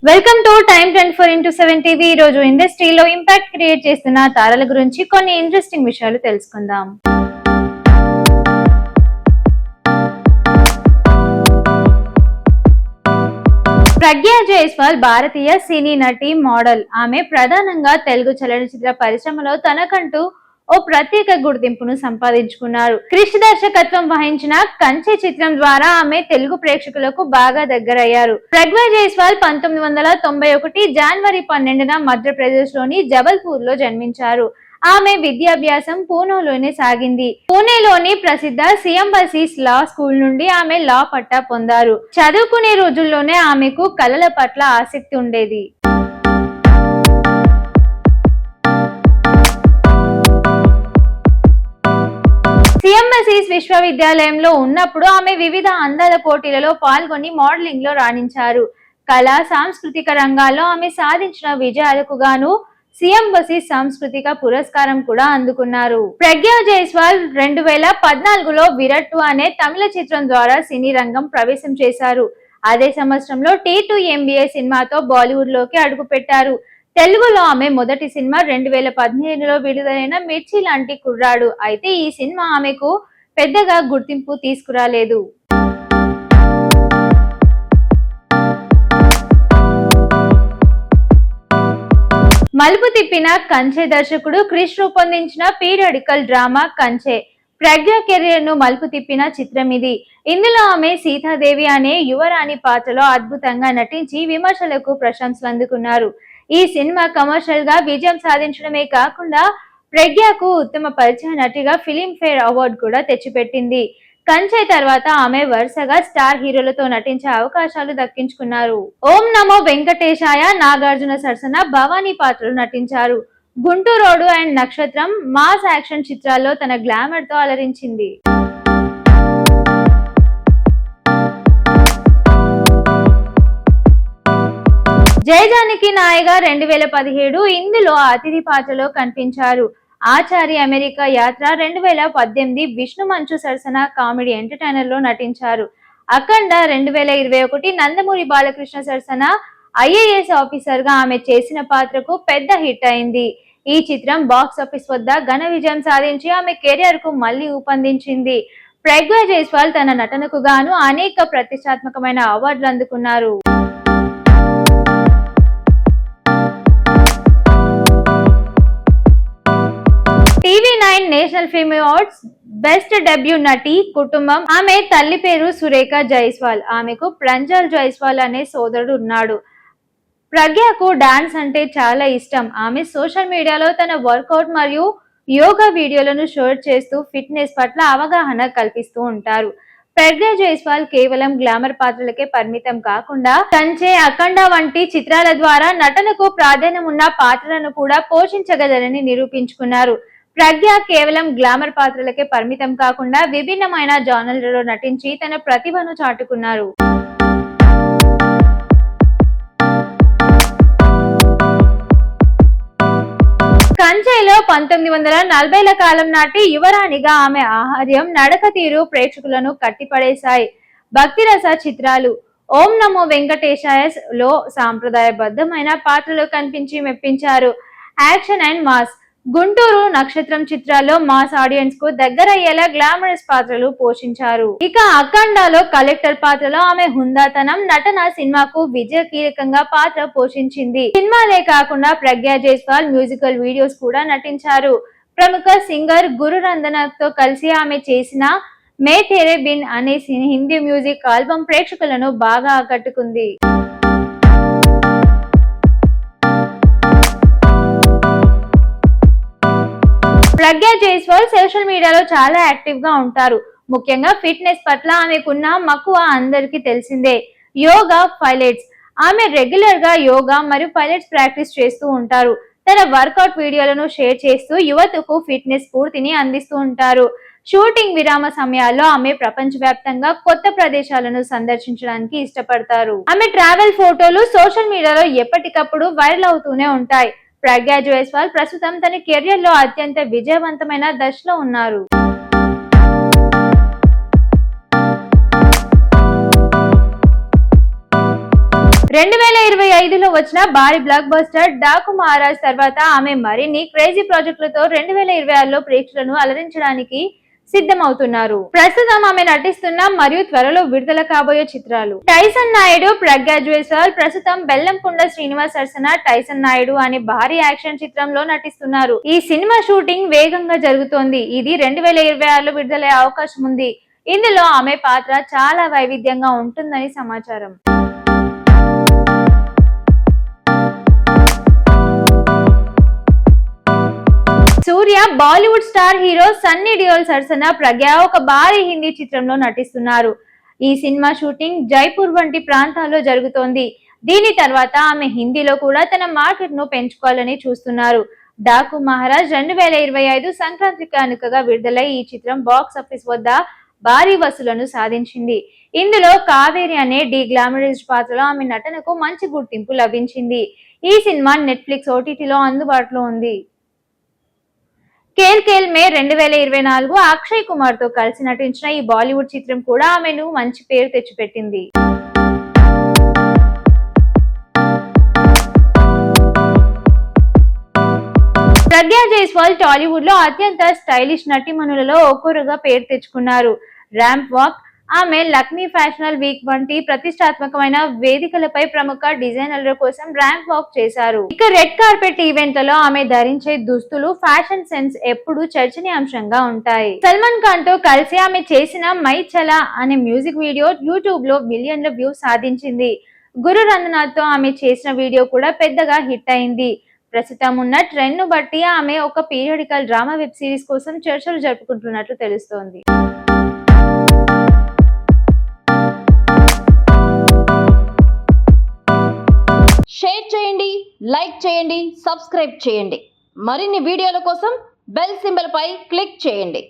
Welcome to time 24x7 TV. ఈ రోజు ఇండస్ట్రీలో ఇంపాక్ట్ క్రియేట్ చేస్తున్న తారల గురించి కొన్ని ఇంట్రెస్టింగ్ విషయాలు తెలుసుకుందాం. ప్రజ్ఞా జైస్వాల్ భారతీయ సినీ నటి, మోడల్. ఆమె ప్రధానంగా తెలుగు చలనచిత్ర పరిశ్రమలో తనకంటూ ఓ ప్రత్యేక గుర్తింపును సంపాదించుకున్నారు. క్రిష్ దర్శకత్వం వహించిన కంచె చిత్రం ద్వారా ఆమె తెలుగు ప్రేక్షకులకు బాగా దగ్గరయ్యారు. ప్రజ్ఞా జైస్వాల్ 1991 జనవరి 12న మధ్యప్రదేశ్ లోని జబల్పూర్ లో జన్మించారు. ఆమె విద్యాభ్యాసం పూణేలోనే సాగింది. పూణేలోని ప్రసిద్ధ సియంబసిస్ లా స్కూల్ నుండి ఆమె లా పట్టా పొందారు. చదువుకునే రోజుల్లోనే ఆమెకు కళల పట్ల ఆసక్తి ఉండేది. సియంబసిస్ విశ్వవిద్యాలయంలో ఉన్నప్పుడు ఆమె వివిధ అందాల పోటీలలో పాల్గొని మోడలింగ్ లో రాణించారు. కళా సాంస్కృతిక రంగాల్లో ఆమె సాధించిన విజయాలకు గాను సియంబసిస్ సాంస్కృతిక పురస్కారం కూడా అందుకున్నారు. ప్రజ్ఞా జైస్వాల్ 2014లో విరట్టు అనే తమిళ చిత్రం ద్వారా సినీ రంగం ప్రవేశం చేశారు. అదే సంవత్సరంలో T2 MBA సినిమాతో బాలీవుడ్ లోకి అడుగుపెట్టారు. తెలుగులో ఆమె మొదటి సినిమా 2015లో విడుదలైన మిర్చి లాంటి కుర్రాడు. అయితే ఈ సినిమా ఆమెకు పెద్దగా గుర్తింపు తీసుకురాలేదు. మలుపు తిప్పిన కంచె. దర్శకుడు క్రిష్ రూపొందించిన పీరియాడికల్ డ్రామా కంచె ప్రజ్ఞా కెరీర్ ను మలుపు తిప్పిన చిత్రం ఇది. ఇందులో ఆమె సీతాదేవి అనే యువరాణి పాత్రలో అద్భుతంగా నటించి విమర్శలకు ప్రశంసలు అందుకున్నారు. ఈ సినిమా కమర్షియల్ గా విజయం సాధించడమే కాకుండా ప్రజ్ఞకు ఉత్తమ పరిచయ నటిగా ఫిలింఫేర్ అవార్డు కూడా తెచ్చిపెట్టింది. కంచె తర్వాత ఆమె వరుసగా స్టార్ హీరోలతో నటించే అవకాశాలు దక్కించుకున్నారు. ఓం నమో వెంకటేశాయ, నాగార్జున సరసన భవానీ పాత్రలు నటించారు. గుంటూరోడు అండ్ నక్షత్రం మాస్ యాక్షన్ చిత్రాల్లో తన గ్లామర్ తో అలరించింది. జయజానకి నాయగా 2017 ఇందులో అతిథి పాత్రలో కనిపించారు. ఆచారి అమెరికా యాత్ర 2018 విష్ణు మంచు సరసన కామెడీ ఎంటర్టైనర్ లో నటించారు. అఖండ 2021 నందమూరి బాలకృష్ణ సరసన IAS ఆఫీసర్ గా ఆమె చేసిన పాత్రకు పెద్ద హిట్ అయింది. ఈ చిత్రం బాక్స్ ఆఫీస్ వద్ద ఘన విజయం సాధించి ఆమె కెరియర్ కు మళ్లీ ఊపందించింది. ప్రజ్ఞా జైస్వాల్ తన నటనకు గాను అనేక ప్రతిష్టాత్మకమైన అవార్డులు అందుకున్నారు. TV9 national film awards best debut నటి కుటుంబం. ఆమె తల్లి పేరు సురేఖ జైస్వాల్. ఆమెకు ప్రంజల్ జైస్వాల్ అనే సోదరుడు ఉన్నాడు. ప్రజ్ఞకు డాన్స్ అంటే చాలా ఇష్టం. ఆమె సోషల్ మీడియాలో తన వర్కౌట్ మరియు యోగా వీడియోలను షేర్ చేస్తూ ఫిట్నెస్ పట్ల అవగాహన కల్పిస్తూ ఉంటారు. ప్రజ్ఞా జైస్వాల్ కేవలం గ్లామర్ పాత్రలకే పరిమితం కాకుండా కంచె, అఖండ వంటి చిత్రాల ద్వారా నటనకు ప్రాధాన్యం ఉన్న పాత్రలను కూడా పోషించగలరని నిరూపించుకున్నారు. ప్రజ్ఞ కేవలం గ్లామర్ పాత్రలకే పరిమితం కాకుండా విభిన్నమైన జానర్లలో నటించి తన ప్రతిభను చాటుకున్నారు. కంచెలో 1940ల కాలం నాటి యువరాణిగా ఆమె ఆహార్యం, నడక తీరు ప్రేక్షకులను కట్టిపడేశాయి. భక్తిరస చిత్రాలు. ఓం నమో వెంకటేశాయ లో సాంప్రదాయబద్ధమైన పాత్రలు కనిపించి మెప్పించారు. Action and mass. గుంటూరు, నక్షత్రం చిత్రాల్లో మాస్ ఆడియన్స్ కు దగ్గరయ్యేలా గ్లామరస్ పాత్రలు పోషించారు. ఇక అఖండలో కలెక్టర్ పాత్రలో ఆమె హుందాతనం, నటన సినిమాకు విజయ కీలకంగా పాత్ర పోషించింది. సినిమాలే కాకుండా ప్రజ్ఞా జైస్వాల్ మ్యూజికల్ వీడియోస్ కూడా నటించారు. ప్రముఖ సింగర్ గురు రందనతో కలిసి ఆమె చేసిన మే తేరే బిన్ అనే హిందీ మ్యూజిక్ ఆల్బమ్ ప్రేక్షకులను బాగా ఆకట్టుకుంది. ప్రజ్ఞా జైస్వాల్ సోషల్ మీడియాలో చాలా యాక్టివ్ గా ఉంటారు. ముఖ్యంగా ఫిట్నెస్ పట్ల ఆమెకున్న మక్కువ అందరికీ తెలిసిందే. యోగా, పైలట్స్. ఆమె రెగ్యులర్ గా యోగా మరియు పైలట్స్ ప్రాక్టీస్ చేస్తూ ఉంటారు. తన వర్కౌట్ వీడియోలను షేర్ చేస్తూ యువతకు ఫిట్నెస్ స్ఫూర్తిని అందిస్తూ ఉంటారు. షూటింగ్ విరామ సమయాల్లో ఆమె ప్రపంచవ్యాప్తంగా కొత్త ప్రదేశాలను సందర్శించడానికి ఇష్టపడతారు. ఆమె ట్రావెల్ ఫోటోలు సోషల్ మీడియాలో ఎప్పటికప్పుడు వైరల్ అవుతూనే ఉంటాయి. ప్రజ్ఞా జైస్వాల్ ప్రస్తుతం తన కెరియర్ లో అత్యంత విజయవంతమైన దశలో ఉన్నారు. 2025లో వచ్చిన భారీ బ్లాక్ బస్టర్ డాకు మహారాజ్ తర్వాత ఆమె మరిన్ని క్రేజీ ప్రాజెక్టులతో 2026లో ప్రేక్షకులను అలరించడానికి సిద్ధమవుతున్నారు. ప్రస్తుతం ఆమె నటిస్తున్న మరియు త్వరలో విడుదల కాబోయే చిత్రాలు టైసన్ నాయుడు, ప్రజ్ఞా జ్వేసర్. ప్రస్తుతం బెల్లంకొండ శ్రీనివాస్ సరసన టైసన్ నాయుడు అనే భారీ యాక్షన్ చిత్రంలో నటిస్తున్నారు. ఈ సినిమా షూటింగ్ వేగంగా జరుగుతోంది. ఇది 2026లో విడుదలయ్యే అవకాశం ఉంది. ఇందులో ఆమె పాత్ర చాలా వైవిధ్యంగా ఉంటుందని సమాచారం. సూర్య బాలీవుడ్ స్టార్ హీరో సన్నీ డియోల్ సరసన ప్రజ్ఞ ఒక భారీ హిందీ చిత్రంలో నటిస్తున్నారు. ఈ సినిమా షూటింగ్ జైపూర్ వంటి ప్రాంతాల్లో జరుగుతోంది. దీని తర్వాత ఆమె హిందీలో కూడా తన మార్కెట్ ను పెంచుకోవాలని చూస్తున్నారు. డాకు మహారాజ్ 2025 సంక్రాంతి కానుకగా విడుదలై ఈ చిత్రం బాక్స్ ఆఫీస్ వద్ద భారీ వసూలను సాధించింది. ఇందులో కావేరి అనే గ్లామరైజ్డ్ పాత్రలో ఆమె నటనకు మంచి గుర్తింపు లభించింది. ఈ సినిమా నెట్ఫ్లిక్స్ ఓటీటీలో అందుబాటులో ఉంది. కేల్ కేల్ మే 2024 అక్షయ్ కుమార్ తో కలిసి నటించిన ఈ బాలీవుడ్ చిత్రం కూడా ఆమెను మంచి పేరు తెచ్చిపెట్టింది. ప్రజ్ఞా జైస్వాల్ టాలీవుడ్ లో అత్యంత స్టైలిష్ నటీమణులలో ఒకరుగా పేరు తెచ్చుకున్నారు. ర్యాంప్ వాక్, ఆమె లక్మీ ఫ్యాషనల్ వీక్ వంటి ప్రతిష్టాత్మకమైన వేదికలపై ప్రముఖ డిజైనర్ల కోసం ర్యాంప్ వాక్ చేశారు. ఇక రెడ్ కార్పెట్ ఈవెంట్లలో ఆమె ధరించే దుస్తులు, ఫ్యాషన్ సెన్స్ ఎప్పుడూ చర్చనీయాంశంగా ఉంటాయి. సల్మాన్ ఖాన్ తో కలిసి ఆమె చేసిన మై చలా అనే మ్యూజిక్ వీడియో యూట్యూబ్ లో మిలియన్ల వ్యూస్ సాధించింది. గురు రంగనాథ్ తో ఆమె చేసిన వీడియో కూడా పెద్దగా హిట్ అయింది. ప్రస్తుతం ఉన్న ట్రెండ్ ను బట్టి ఆమె ఒక పీరియాడికల్ డ్రామా వెబ్ సిరీస్ కోసం చర్చలు జరుపుకుంటున్నట్లు తెలుస్తోంది. షేర్ చేయండి, లైక్ చేయండి, సబ్స్క్రైబ్ చేయండి. మరిన్ని వీడియోల కోసం బెల్ సింబల్ పై క్లిక్ చేయండి.